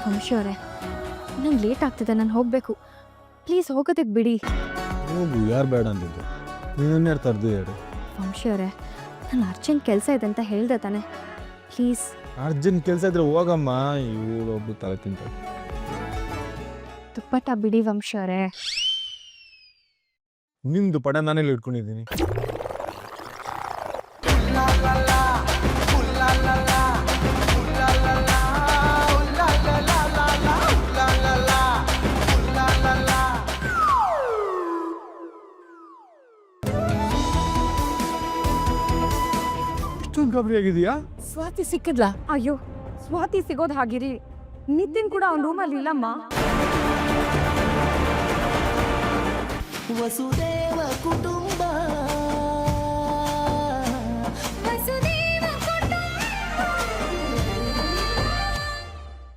ವಂಶಿ ಅವರೇ, ನಂಗೆ ಲೇಟ್ ಆಗ್ತಿದೆ, ನಾನು ಹೋಗಬೇಕು. ಪ್ಲೀಸ್ ಹೋಗೋದಕ್ಕೆ ಬಿಡಿ. ಹೋಗು, ಯಾರು ಬೇಡ ಅಂದಿದ್ದು? ನೀನು ಯಾರು ತರ್ದು ಹೇಳಿ. ವಂಶಿ ಅವರೇ, ನಾನು ಅರ್ಜೆಂಟ್ ಕೆಲಸ ಇದೆ ಅಂತ ಹೇಳ್ದೆ ತಾನೆ, ಪ್ಲೀಸ್. ಅರ್ಜೆಂಟ್ ಕೆಲಸ ಇದ್ರೆ ಹೋಗಮ್ಮ. ಇವಳೊಬ್ಬ ತಲೆ ತಿಂತ. ದುಪ್ಪಟ್ಟ ಬಿಡಿ ವಂಶಿ ಅವರೇ. ನಿಂದು ಪಡ ನಾನೆಲ್ಲಿ ಇಟ್ಕೊಂಡಿದ್ದೀನಿ. ಇಷ್ಟೊಂದು ಗಾಬರಿ ಆಗಿದೆಯಾ? ಸ್ವಾತಿ ಸಿಕ್ಕಿದ್ಲಾ? ಅಯ್ಯೋ, ಸ್ವಾತಿ ಸಿಗೋದು ಹಾಗಿರಿ. ನಿತಿನ್ ಕೂಡ ಅವ್ನ ರೂಮಲ್ಲಿ ಇಲ್ಲಮ್ಮ. ವಸುದೇವ ಕುಟುಂಬ